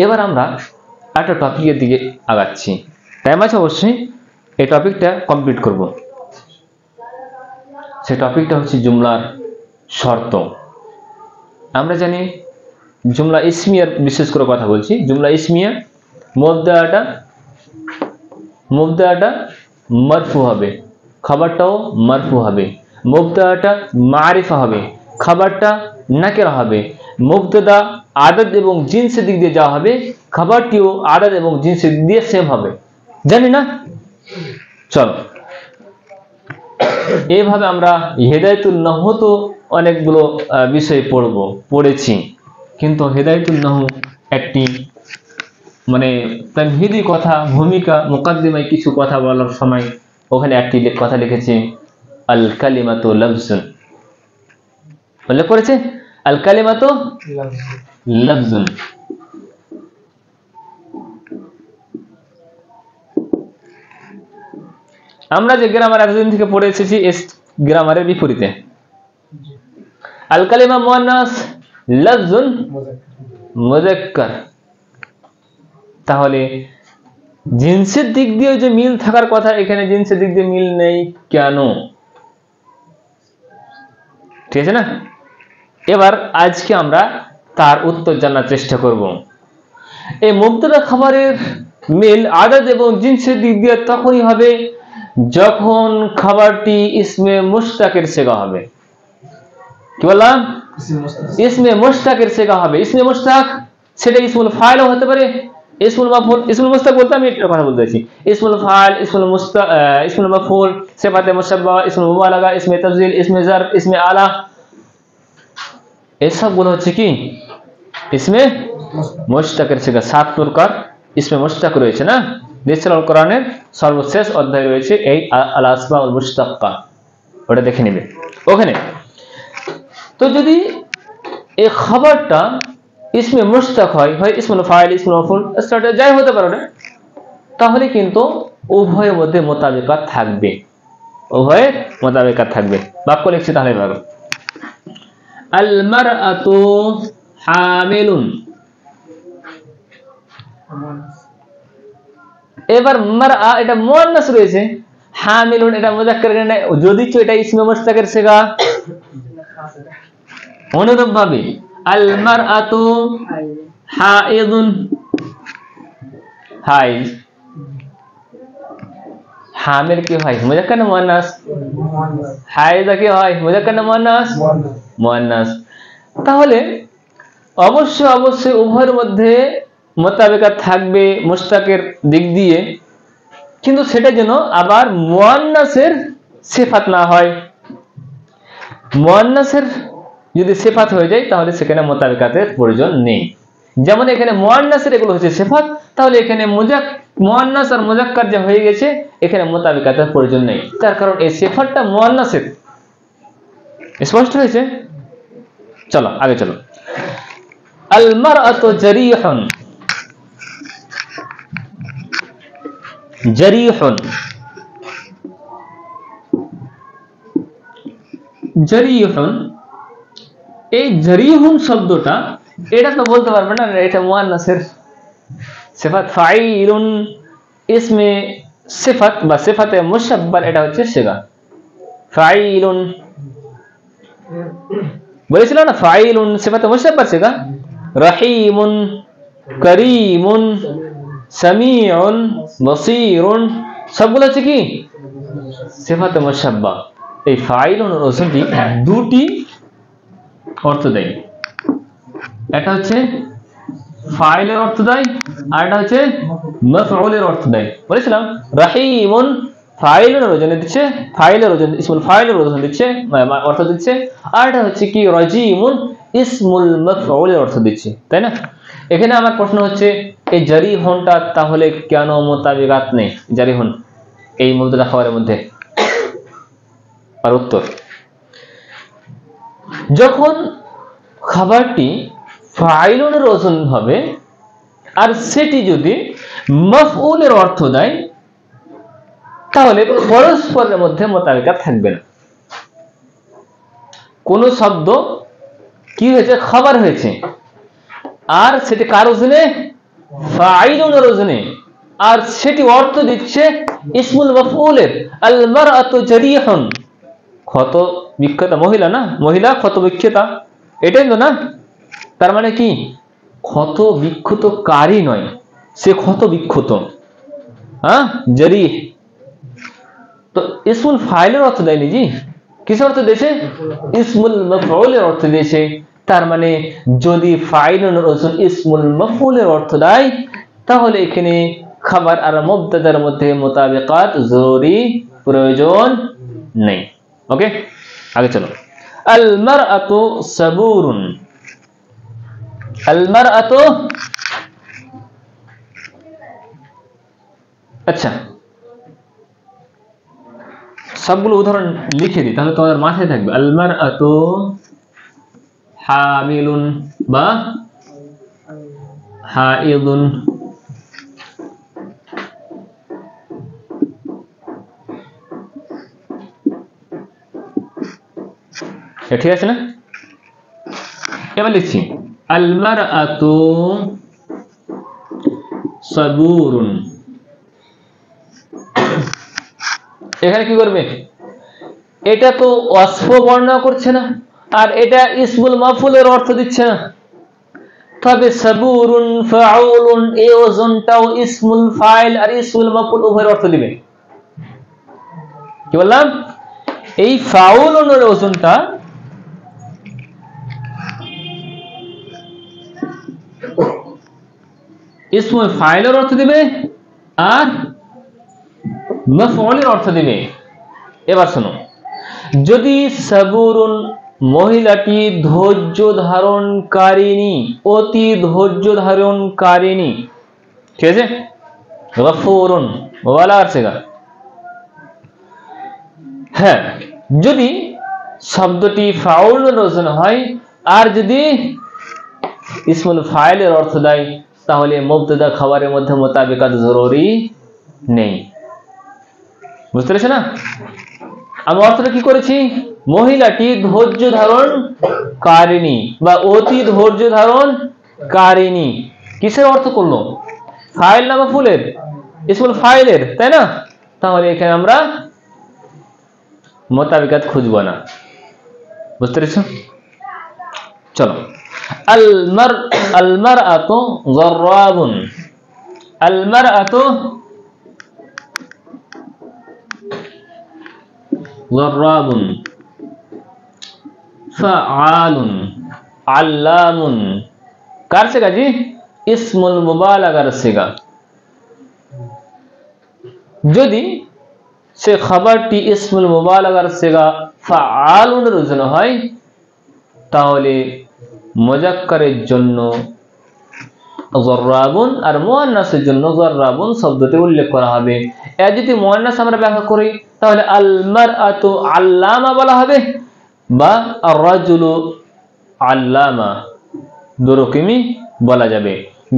এবার আমরা একটা টপিকের দিকে আগাচ্ছি, টাইম আছে অবশ্যই, এই টপিকটা কমপ্লিট করব। সেই টপিকটা হচ্ছে জুমলার শর্ত। আমরা জানি জুমলা ইসমিয়ার বিশেষ করে কথা বলছি। জুমলা ইসমিয়া মুবতাদাটা মারফু হবে, খাবারটাও মারফু হবে। মুবতাদাটা মারিফা হবে, খাবারটা নাকিরা হবে। মুবতাদা আদদ এবং জিনসের দিক দিয়ে যাওয়া হবে, খাবারটিও আদদ এবং জিনসের দিক দিয়ে সেম হবে। জানি না? চলো, এইভাবে আমরা হেদায়েতুন নাহু তো অনেকগুলো বিষয় পড়েছি, কিন্তু হেদায়েতুন নাহু একটি মানে তামহিদি কথা, ভূমিকা, মুকাদ্দিমায় কিছু কথা বলার সময় ওখানে একটি কথা লিখেছে আল কালিমাতু লাফজুন, উল্লেখ করেছে আল কালিমাতু লাফজুন। আমরা যে গ্রামার এতদিন থেকে পড়ে এসেছি এই গ্রামারের বিপরীতে। আল কালিমা মুয়ান্নাস, লাফজুন মুযাক্কার। তাহলে জিনসের দিক দিয়ে যে মিল থাকার কথা, এখানে জিনসের দিক দিয়ে মিল নেই কেন? ঠিক আছে না? এবার আজকে আমরা তার উত্তর জানার চেষ্টা করব। এই মুবতাদা খাবারের মিল আদদ এবং জিনসের দিক দিয়ে তখনই হবে যখন খাবারটি ইসমে মুশতাকের সিগা হবে। কি বললাম? ইসমে মুশতাকের সিগা হবে। ইসমে মুশতাক সেটা ইসমুল ফাইলও হতে পারে, ইসমুল মাফউল। ইসমুল মুশতাক বলতে আমি একটা কথা বলতে চাইছি, ইসমুল ফাইল, ইসমুল মুশতাক, ইসমুল মাফউল, সিফাতে মুশাব্বাহ, ইসমুল মুবালাগা, ইসমে তাফজিল, ইসমে জারফ, ইসমে আলা, এসবগুলো হচ্ছে কি ইসমে মুশতাকের সিগা। 7 প্রকার ইসমে মুশতাক রয়েছে না? নিশ্চয় কোরআনের সর্বশেষ অধ্যায় রয়েছে এই আল আসমাউল মুশতাক্কা, ওটা দেখে নেবে ওখানে। তো যদি এই খাবারটা ইসমে মুশতাক হয়, ইসমুল ফাইল, ইসমুল মাফউল, স্টার্টার যাই হতে পারে না, তাহলে কিন্তু উভয়ের মধ্যে মোতাবেকাত থাকবে, উভয়ের মোতাবেকাত থাকবে। বাক্য লিখছি তাহলে ভালো। আল মারআতু হামিলুন। এবার মারআ এটা মুয়ান্নাস রয়েছে, হামিলুন এটা মুযাক্কার, যদিচ এটা ইসমে মুশতাকের সিগা। অনুরূপ ভাবে আল মারআতু হাইদুন, হাইজ হামিল কি হয় মুযাক্কার না মুয়ান্নাস? হায়েজা কি হয় মুযাক্কার না মুয়ান্নাস? মুয়ান্নাস। তাহলে অবশ্যই উভয়ের মধ্যে মোতাবেকাত থাকবে মুশতাকের দিক দিয়ে, কিন্তু সেটা যেন আবার মুয়ান্নাসের সিফাত না হয়। মুয়ান্নাসের যদি সিফাত হয়ে যায় তাহলে সেখানে মোতাবেকাতের প্রয়োজন নেই। যেমন এখানে মুয়ান্নাসের এগুলো হচ্ছে সিফাত, তাহলে এখানে মুয়ান্নাস আর মুযাক্কার যে হয়ে গেছে এখানে মোতাবেকাতের প্রয়োজন নেই, তার কারণ এই সিফাতটা মুয়ান্নাসের। স্পষ্ট হয়েছে? চলো আগে চলো। আল মারআতু জারিহুন। জারিহুন, জারিহুন, এই জারিহুন শব্দটা এটা তো বলতে পারবে না এটা মুয়ান্নাসের সিফাত। ফাইলুন ইসমে সিফাত বা সিফাতে মুশাব্বার, এটা হচ্ছে সিগা। ফাইলুন বলেছিল না, ফাইলুন সিফাতে মুশাব্বার সিগা। রহিমুন, করিমুন, সামিউন, বসীরুন সবগুলো হচ্ছে কি সিফাতে মুশাব্বা। এই ফাইলুন এর ওজনটি দুটি অর্থ দেয়। এটা হচ্ছে ফাইলের অর্থ দেয় আর এটা হচ্ছে মাফউলের অর্থ দেয়। বলেছিলাম রাহিমুন ফাইলের ওজন দিচ্ছে, ফাইলের ওজন ইসমুল ফাইলের ওজন দিচ্ছে, অর্থ দিচ্ছে। আর এটা হচ্ছে কি রাজিমুন ইসমুল মাফউলের অর্থ দিচ্ছে, তাই না? এখানে আমার প্রশ্ন হচ্ছে এই জারিহুনটা তাহলে কেন মোতাবিকাত নেই জারিহুন এই মুবতাদা খাবারের মধ্যে? আর উত্তর, যখন খাবারটি ফাইলুনের ওজন হবে আর সেটি যদি মাফউলের অর্থ দেয় তাহলে পরস্পরের মধ্যে মোতাবিকাত থাকবে না। কোন শব্দ কি হয়েছে খাবার হয়েছে আর সেটি কার ওজনে ফাইলুনের ওজনে, আর সেটি অর্থ দিচ্ছে ইসমুল মাফউলের। আল মারআতু জারিহুন, ক্ষত বিক্ষত মহিলা না, মহিলা ক্ষত বিক্ষতা, এটাই তো না? তার মানে কি ক্ষত বিক্ষতকারী নয়, সে ক্ষত বিক্ষত। হ্যাঁ জারিহ তো ইসমুল ফাইলের অর্থ দেয়নি জি, কিসের অর্থ দিয়েছে? ইসমুল মাফউলের অর্থ দিয়েছে। তার মানে যদি ফাইলুনের ওজন ইসমুল মাফউলের অর্থ দেয় তাহলে এখানে খাবার আর মুবতাদার মধ্যে মোতাবেকাত জরুরি, প্রয়োজন নেই। ওকে আগে চলো। আল মারআতু সাবুরুন। আল মারআতু, আচ্ছা সবগুলো উদাহরণ লিখে দিই তাহলে তোমাদের মাথায় থাকবে। আল মারআতু হামিলুন বা হাইদুন। ঠিক আছে না? এবার লিখছি আল মারআতু সাবুরুন। এখানে কি করবে? এটা তো ওয়াসফ বর্ণনা করছে না আর এটা ইসমুল মাফউলের অর্থ দিচ্ছে না, তবে সাবুরুন ফাউলুন এই ওজনটাও ইসমুল ফাইল আর ইসমুল মাফউল উভয়ের অর্থ দিবে। কি বললাম? এই ফাউলুনের ওজনটা ইসমুল ফাইলের অর্থ দিবে আর মাফউলের অর্থ দিবে। এবার শোনো, যদি সাবুরুন মহিলাটি ধৈর্য ধারণকারিণী, অতি ধৈর্য ধারণকারিণী, ঠিক আছে? গফুরুন ওয়ালা আরসেগা। হ্যাঁ, যদি শব্দটি ফাউলের ওজন হয় আর যদি ইসমুল ফাইলের অর্থ দেয় তাহলে মুবতাদা খাবারের মধ্যে মোতাবেকাত জরুরি নেই। বুঝতে পেরেছ না? আমি অর্থটা কি করেছি? মহিলাটি ধৈর্য ধারণ কারিণী বা অতি ধৈর্য ধারণ কারিণী, কিসের অর্থ করলো? ফাইল না মাফউলের? ইসমুল ফাইলের, তাই না? তাহলে এখানে আমরা মোতাবিকাত খুঁজবো না। বুঝতে পেরেছ? চলো। আল মারআতু যাররাবুন। আল মারআতু যররাবুন, ফাআলুন, আল্লামুন। কার সিগা জি? ইসমুল মুবালাগার সিগা। যদি সে খবরটি ইসমুল মুবালাগার সিগা ফাআলুনের ওজন হয় তাহলে মুজাক্কারের জন্য যররাবুন আর মুআন্নাসের জন্য যররাবুন শব্দটি উল্লেখ করা হবে। এর যদি মুআন্নাস আমরা ব্যাখ্যা করি তাহলে আল মারআতু আল্লামা বলা হবে বা আর রাজুলু আল্লামা দুরকমই বলা যাবে।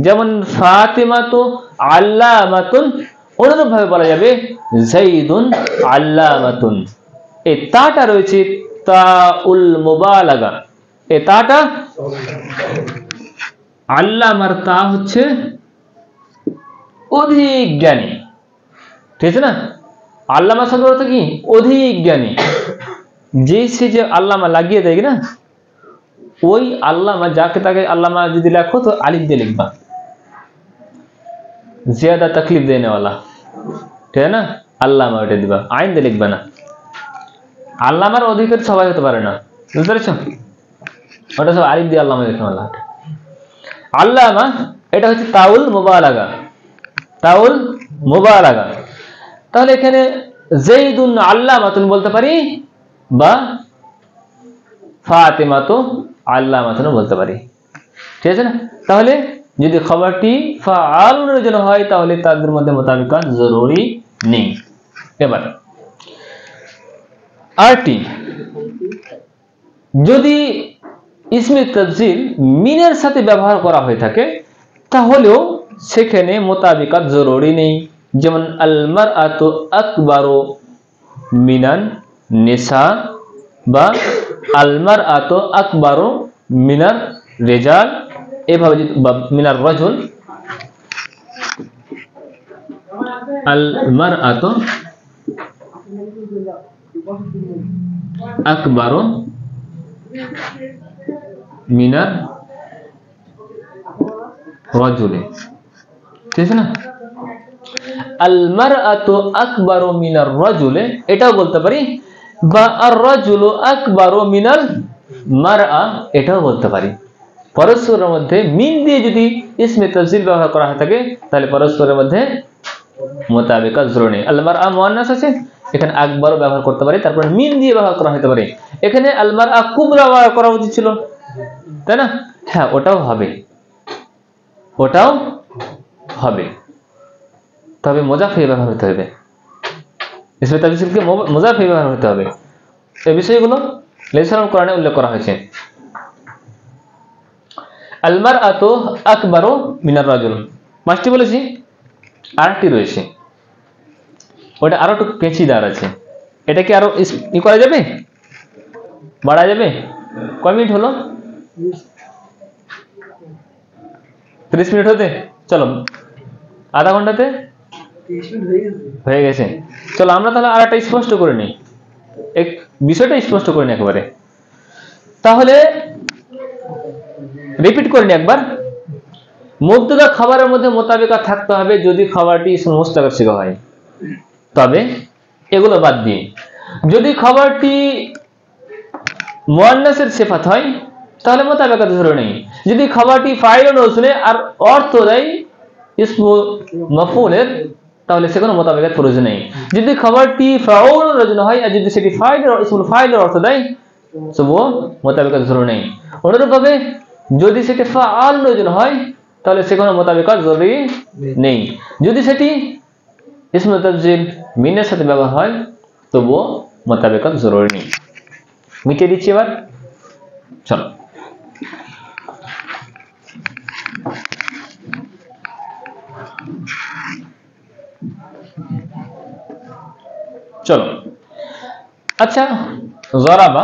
যেমন ফাতিমাতু আল্লামাতুন, অনুরূপ ভাবে বলা যাবে যাইদুন আল্লামাতুন। এই তাটা রয়েছে তাউল মুবালাগা। এই তাটা আল্লামার তা হচ্ছে অধিক জ্ঞানী, ঠিক আছে না? আল্লামা শব্দের অর্থ কি? অধিক জ্ঞানী। যে সে যে আল্লামা লাগিয়ে দেয় না, ওই আল্লামা যাকে তাকে আল্লামা যদি লেখো তো আলিফ দিয়ে লিখবা, জিয়াদা তকলিফ দেনে वाला, ঠিক আছে না? আল্লামা ওটা দিবা, আইন দিয়ে লিখবা না। আল্লামার অধিকার সবাই হতে পারে না, বুঝতে পেরেছো? ওটা সব আলিফ দিয়ে আল্লামা লেখা वाला। আল্লামা এটা হচ্ছে তাউল মুবালাগা, তাউল মুবালাগা। তাহলে এখানে যাইদুন আল্লামাতুন বলতে পারি বা ফাতিমাতু আল্লামাতুন বলতে পারি, ঠিক আছে না? তাহলে যদি খবরটি ফাআলুনের জন্য হয় তাহলে তাদের মধ্যে মোতাবিকাত জরুরি নেই। এবার আরটি, যদি ইসমে তাফজিল মিনের সাথে ব্যবহার করা হয়ে থাকে তাহলেও সেখানে মোতাবিকাত জরুরি নেই। যেমন আল মারআতু আকবারু মিনান নিসা বা আল মারআতু আকবারু মিনার রিজাল, এভাবে মিনার রাজুল, আল মারআতু আকবারু মিনার রাজুলে, ঠিক আছে না? আল মারআতু আকবারু মিনার রাজুলে এটাও বলতে পারি, বা আর রাজুলু আকবারু মিনাল মারআ এটাও বলতে পারি। পরস্পরের মধ্যে মিন দিয়ে যদি ইসমে তাফজিল ব্যবহার করা হয়ে থাকে তাহলে পরস্পরের মধ্যে মোতাবিকাত জরুরি নেই। আল মারআ মুআন্নাস আছে, এখানে আকবারও ব্যবহার করতে পারি, তারপর মিন দিয়ে ব্যবহার করা হতে পারে। এখানে আল মারআ কুবরা ব্যবহার করা উচিত ছিল, তাই না? হ্যাঁ, ওটাও হবে, ওটাও হবে, তবে মুজাফ হয়ে ব্যবহার হতে হবে। ইসমে তাফজিলকে মুজাফ হয়ে ব্যবহার হতে হবে। এই বিষয়গুলো লেসানুল কোরআনে উল্লেখ করা হয়েছে। আল মারআতু আকবারু মিনার রাজুল পাঁচটি বলেছি, আরেকটি রয়েছে, ওটা আরো একটু পেঁচিদার আছে। এটা কি আরো ই করা যাবে, বাড়া যাবে? কয় মিনিট হলো? 30 মিনিট হতে, চলো আধা ঘন্টাতে হয়ে গেছে। চলো আমরা তাহলে আর একটা স্পষ্ট করে নিই, এক বিষয়টা স্পষ্ট করে নিই একেবারে। তাহলে রিপিট করে নিই একবার। মুবতাদা খাবারের মধ্যে মোতাবিকাত থাকতে হবে যদি খাবারটি ইসমে মুশতাকার সিগা হয়, তবে এগুলো বাদ দিয়ে যদি খাবারটি মুআন্নাসের সিফাত হয় তাহলে মোতাবিকাত জরুরি নেই। যদি খাবারটি ফাইলুন ওজনে আর অর্থ দেয় ইসমু মাফউলের তাহলে সেখানে মোতাবিকাত প্রয়োজন নেই। যদি খাবারটি ফাউলুন ওজনে হয় আর যদি সেটি ফাইলের ইসমুল ফাইলের অর্থ দেয় তবুও মোতাবিকাত জরুরি নেই। অনুরূপভাবে যদি সেটি ফাআলুন ওজনে হয় তাহলে সেখানে মোতাবিকাত জরুরি নেই। যদি সেটি ইসমে তাফজিল মিনের সাথে ব্যবহার হয় তবুও মোতাবিকাত জরুরি নেই। মিটিয়ে দিচ্ছি এবার, চলো। চলো আচ্ছা, জরাবা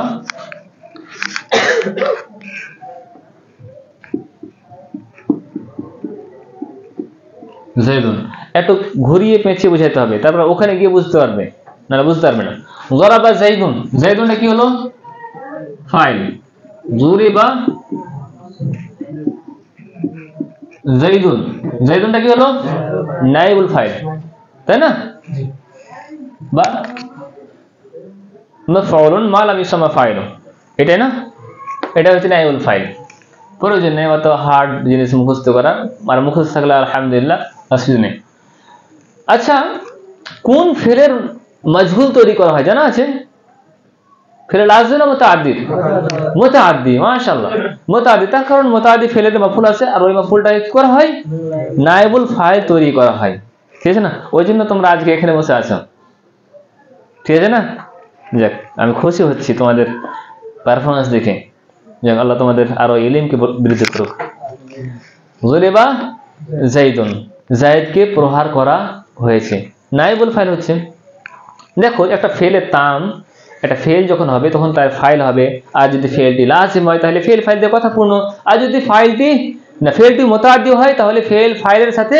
যাইদুন একটু ঘুরিয়ে পেঁচিয়ে বুঝাইতে হবে, তারপর ওখানে গিয়ে বুঝতে পারবে, না বুঝতে পারবে না। জরাবা যাইদুন, যাইদুনটা কি হলো? ফাইল। জুরিবা যাইদুন, যাইদুনটা কি হলো? নাইবুল ফাইল, তাই না? বা মাফউলুন মা লাম ইউসাম্মা ফাইলুন, এটাই না? এটা হচ্ছে নাইবুল ফাইল। প্রয়োজন নেই অত হার্ড জিনিস মুখস্থ করা, আর মুখস্থ থাকলে আলহামদুলিল্লাহ, অসুবিধা নেই। আচ্ছা, কোন ফেলের মজহুল তৈরি করা হয় জানা আছে? ফেলে লাযিম না মুতাআদ্দি? মুতাআদ্দি, মাশাআল্লাহ, মুতাআদ্দি। তার কারণ মুতাআদ্দি ফেলের মাফউল আছে, আর ওই মাফউলটা কি করা হয়? নাইবুল ফাইল তৈরি করা হয়, ঠিক আছে না? ওই জন্য তোমরা আজকে এখানে বসে আছো, ঠিক আছে না? যাক, আমি খুশি হচ্ছি তোমাদের পারফরমেন্স দেখে। যাক, আল্লাহ তোমাদের আরো ইলমকে বৃদ্ধি করুক। যুরিবা যাইদুন, যায়েদকে প্রহার করা হয়েছে, নাইবুল ফাইল হচ্ছে। দেখো, একটা ফেলের তাম, একটা ফেল যখন হবে তখন তার ফাইল হবে, আর যদি ফেলটি লাজিম হয় তাহলে ফেল ফাইল দিয়ে কথা পূর্ণ, আর যদি ফাইলটি না ফেলটি মুতাআদ্দি হয় তাহলে ফেল ফাইলের সাথে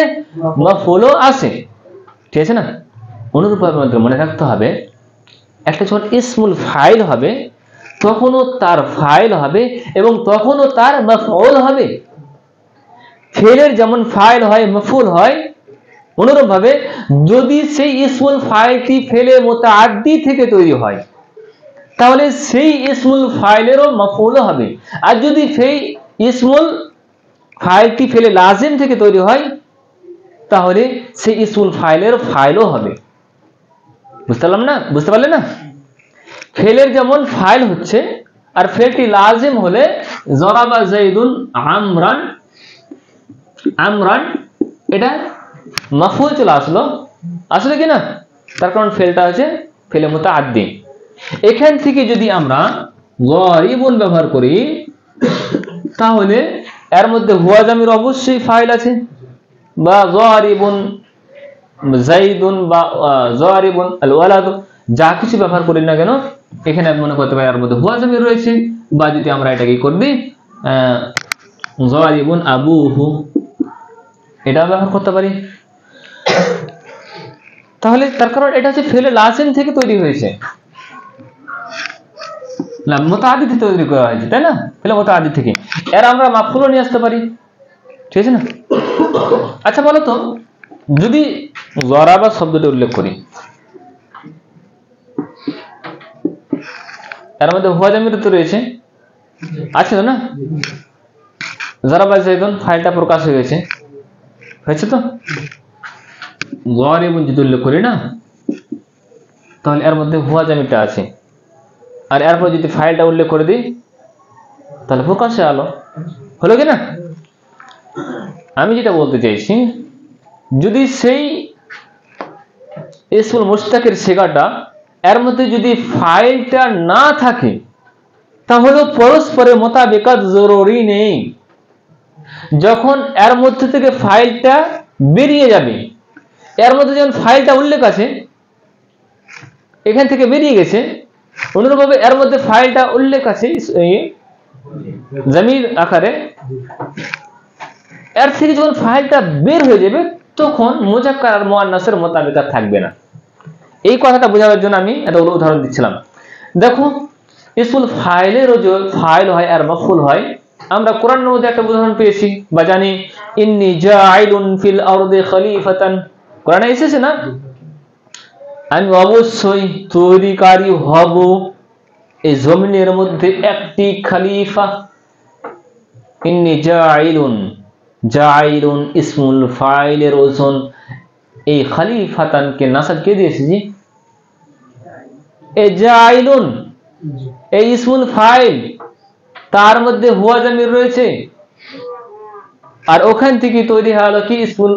মাফউলও আছে, ঠিক আছে না? অনুরূপভাবে আমাদের মনে রাখতে হবে, একটা যখন ইসমুল ফাইল হবে তখনও তার ফাইল হবে এবং তখনও তার মাফউল হবে। ফেলের যেমন ফাইল হয়, মাফউল হয়, অনুরূপভাবে যদি সেই ইসমুল ফাইলটি ফেলে মুতাআদ্দি থেকে তৈরি হয় তাহলে সেই ইসমুল ফাইলেরও মাফউল হবে, আর যদি সেই ইসমুল ফাইলটি ফেলে লাজিম থেকে তৈরি হয় তাহলে সেই ইসমুল ফাইলের ফাইলও হবে। বুঝতে পারলাম না? বুঝতে পারলে না? ফেলের যেমন ফাইল হচ্ছে, আর ফেলটি লাজিম হলে জরাবা যাইদুন আমরান, আমরান এটা মাফউল চলে আসলো, আসলে কি না? তার কারণ ফেলটা হচ্ছে ফেলে মুতাআদ্দি। এখান থেকে যদি আমরা যারিবুন ব্যবহার করি তাহলে এর মধ্যে হুয়া জামির অবশ্যই ফাইল আছে, বা যারিবুন যাইদুন বা যারিবুন আল ওয়ালাদ, যা কিছু ব্যবহার করি না কেন এখানে আমি মনে করতে পারি এর মধ্যে হুয়া জামির রয়েছে, বা যদি আমরা এটা কি করবি যারিবুন আবুহু, এটা ব্যবহার করতে পারি। তাহলে তার কারণ এটা হচ্ছে ফেলে লাজিম থেকে তৈরি হয়েছে, না মুতাআদ্দি থেকে তৈরি করা হয়েছে, তাই না? ফেলে মুতাআদ্দি থেকে এর আমরা মাফউলও নিয়ে আসতে পারি, ঠিক আছে না? আচ্ছা বলো তো, যদি জরাবা শব্দটি উল্লেখ করি, এর মধ্যে হুয়া জামির তো রয়েছে, আছে তো না? জরাবা যাইদুন ফাইলটা প্রকাশ হয়ে গেছে, হয়েছে তো? যারিবুন যদি উল্লেখ করি না তাহলে এর মধ্যে হুয়া জামিরটা আছে, আর এরপর যদি ফাইলটা উল্লেখ করে দিই তাহলে প্রকাশে আলো, হলো কি না? আমি যেটা বলতে চাইছি, যদি সেই ইসমুল মুশতাকের সিগাটা এর মধ্যে যদি ফাইলটা না থাকে তাহলে পরস্পরের মোতাবেকাত জরুরি নেই। যখন এর মধ্যে থেকে ফাইলটা বেরিয়ে যাবে, এর মধ্যে যখন ফাইলটা উল্লেখ আছে এখান থেকে বেরিয়ে গেছে, অনুরূপভাবে এর মধ্যে ফাইলটা উল্লেখ আছে জামির আকারে, এর থেকে যখন ফাইলটা বের হয়ে যাবে তখন মুজাক্কার আর মুআন্নাসের মোতাবেকাত থাকবে না। এই কথাটা বোঝানোর জন্য আমি একটা উদাহরণ দিচ্ছিলাম। দেখো, ইসমুল ফাইলেরও যে ফাইল হয় আর মাফউল হয়, আমরা কোরআনের মধ্যে একটা উদাহরণ পেয়েছি বা জানি, ইন্নী জাইলুন ফিল আরদি খলিফাতান, কোরআনে এসেছে না? আমি অবশ্যই তৈরিকারী হব এই জমিনের মধ্যে একটি খলিফা। ইন্নী জাইলুন, জাইলুন ইসমুল ফাইলের ওজন, এই খলিফাতানকে নাসাব কে দিয়েছে জি? এই জাইলুন এই ইসমুল ফাইল, তার মধ্যে হুয়া জামির রয়েছে, আর ওখান থেকে তৈরি হয়ে গেল কি ইসমুল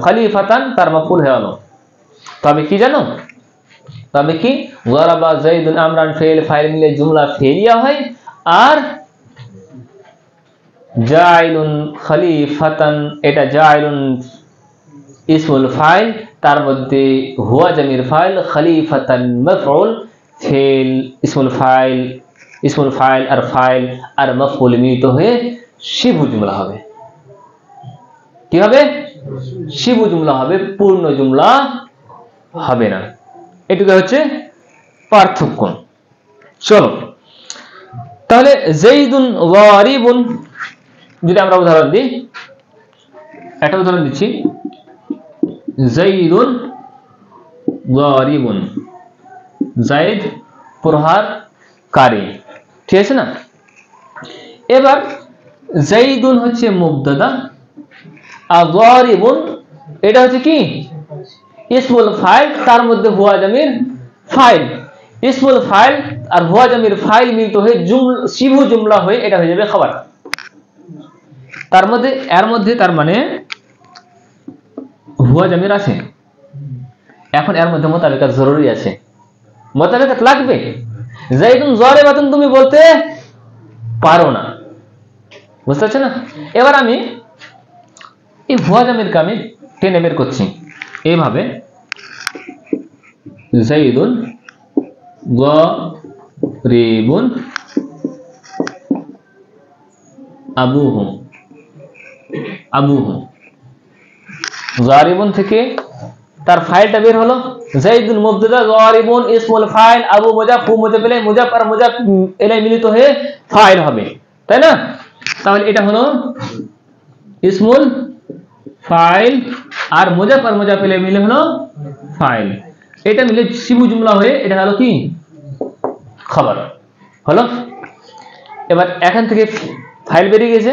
খলিফাতান, তার মাফউল হয়ে গেল। তবে কি জানো, তবে কি যারাবা যাইদুন আমরান ফেল ফাইল মিলে জুমলা ফেলিয়া হয়, আর জাইলুন খলিফাতান এটা জাইলুন ইসমুল ফাইল, তার মধ্যে হুয়া জামির ফাইল, খলিফাতান মাফউল, ফেল ইসমুল ফাইল আর ফাইল আর মাফউল মিলিত হয়ে শিবু জুমলা হবে। কি হবে? শিবু জুমলা হবে, পূর্ণ জুমলা হবে না। এটুকু হচ্ছে পার্থক্য। চলো তাহলে যাইদুন যারিবুন যদি আমরা উদাহরণ দিই, একটা উদাহরণ দিচ্ছি, যাইদুন যারিবুন, যায়েদ প্রহারকারী, ঠিক আছে না। এবার যাইদুন হচ্ছে মুবতাদা, আর যারিবুন এটা হচ্ছে কি ইসমুল ফাইল, তার মধ্যে হুয়া জামির ফাইল। ইসমুল ফাইল আর হুয়া জামির ফাইল মিলিত হয়ে শিবু জুমলা হয়ে এটা হয়ে যাবে খবর। তার মধ্যে এর মধ্যে তার মানে হুয়া জামির আছে, এখন এর মধ্যে মোতাবেকাত জরুরি আছে, মোতাবেকাত লাগবে। যাইদুন যারিবাতুন তুমি বলতে পারো না, বুঝতে পারছো না। এবার আমি এই হুয়া জামিরকে আমি টেনে বের করছি এইভাবে, যাইদুন যারিবুন আবুহু, আবুহু যারিবুন থেকে তার ফাইলটা বের হলো, যাইদুন মুবতাদা, যারিবুন ইসমুল ফাইল, আবু মুজাফ, হু মুজাফ ইলাইহি, মুজাফ আর মুজাফ ইলাইহি মিলিত হয়ে ফাইল হবে, তাই না। তাহলে এটা হলো ইসমুল ফাইল আর মুজাফ ইলাইহি মিলে হলো ফাইল, এটা মিলে শিবু জুমলা হয়ে এটা হলো কি খবর হলো। এবার এখান থেকে ফাইল বেরিয়ে গেছে,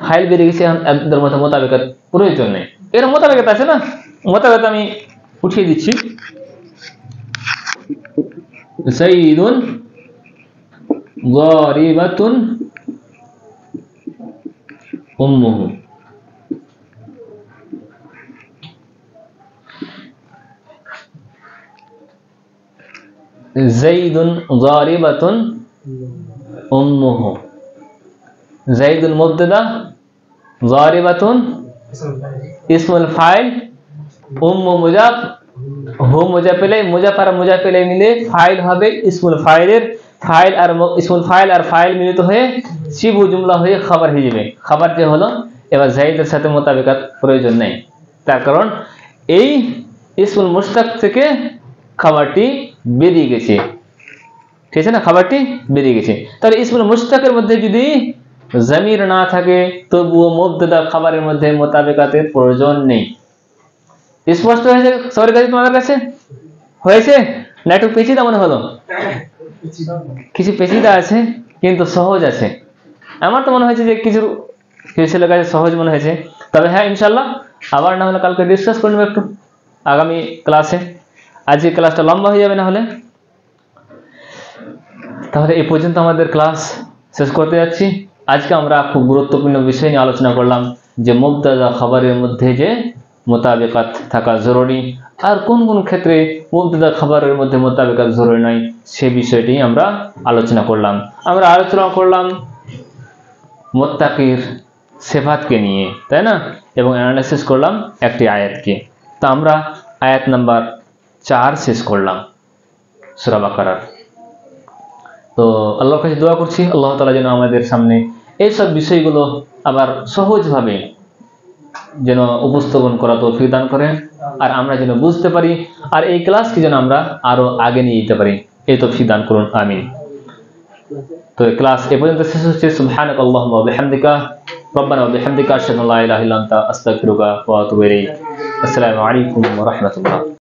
ফাইল বেরিয়ে গেছে, এদের মধ্যে মোতাবেকাত প্রয়োজন নেই। এর মোতাবেকাত আছে না, মোতাবেকাত আমি উঠিয়ে দিচ্ছি। যাইদুন যারিবাতুন উম্মুহু, যাইদুন যারিবাতুন উম্মুহু, যাইদুন মুবতাদা, যারিবাতুন ইসমুল ফাইল, উম্মু মুজাফ, হু মুজাফ ইলাইহি, মুজাফ আর মুজাফ ইলাইহি মিলে ফাইল হবে ইসমুল ফাইলের, ফাইল আর ইসমুল ফাইল আর ফাইল মিলিত হয়ে শিবু জুমলা হয়ে খবর হয়ে যাবে, খবর যে হলো। এবার যাইদের সাথে মোতাবেকাত প্রয়োজন নেই, তার কারণ এই ইসমুল মুশতাক থেকে খবরটি বেরিয়ে গেছে, ঠিক আছে না, খবরটি বেরিয়ে গেছে। তাহলে ইসমুল মুশতাকের মধ্যে যদি জামির না থাকে তবুও মুবতাদা খবরের মধ্যে মোতাবেকাতের প্রয়োজন নেই। স্পষ্ট হয়েছে সবার কাছে, তোমাদের কাছে হয়েছে না একটু পেঁচিদা মনে হলো? কিছু পেঁচিদা আছে কিন্তু সহজ আছে, আমার তো মনে হয়েছে যে কিছু ছেলের কাছে সহজ মনে হয়েছে। তবে হ্যাঁ ইনশাল্লাহ আবার না হলে কালকে ডিসকাস করে নেবো একটু আগামী ক্লাসে, আজকে ক্লাসটা লম্বা হয়ে যাবে না হলে। তাহলে এই পর্যন্ত আমাদের ক্লাস শেষ করতে যাচ্ছি। আজকে আমরা খুব গুরুত্বপূর্ণ বিষয় নিয়ে আলোচনা করলাম যে মুবতাদা খবরের মধ্যে যে মোতাবেকাত থাকা জরুরি, আর কোন কোন ক্ষেত্রে মুবতাদা খবরের মধ্যে মোতাবেকাত জরুরি নয়, সে বিষয়টি আমরা আলোচনা করলাম। আমরা আলোচনা করলাম মুত্তাকির সিফাতকে নিয়ে, তাই না, এবং অ্যানালাইসিস করলাম একটি আয়াতকে। তো আমরা আয়াত নাম্বার 4 শেষ করলাম সূরা বাকারার। তো আল্লাহর কাছে দোয়া করছি আল্লাহ তাআলা যেন আমাদের সামনে এইসব বিষয়গুলো আবার সহজভাবে যেন উপস্থাপন করা তৌফিক দান করেন, আর আমরা যেন বুঝতে পারি, আর এই ক্লাসকে যেন আমরা আরো আগে নিয়ে যেতে পারি, এই তৌফিক দান করুন, আমিন। তো ক্লাস এ পর্যন্ত শেষ হচ্ছে। সুবহানাকাল্লাহুম্মা ওয়া বিহামদিকা রব্বানা ওয়া বিহামদিকা আশহাদু আল্লা ইলাহা ইল্লা আনতা আস্তাগফিরুকা ওয়া আতুবু ইলাইক। আসসালামু আলাইকুম ওয়া রাহমাতুল্লাহ।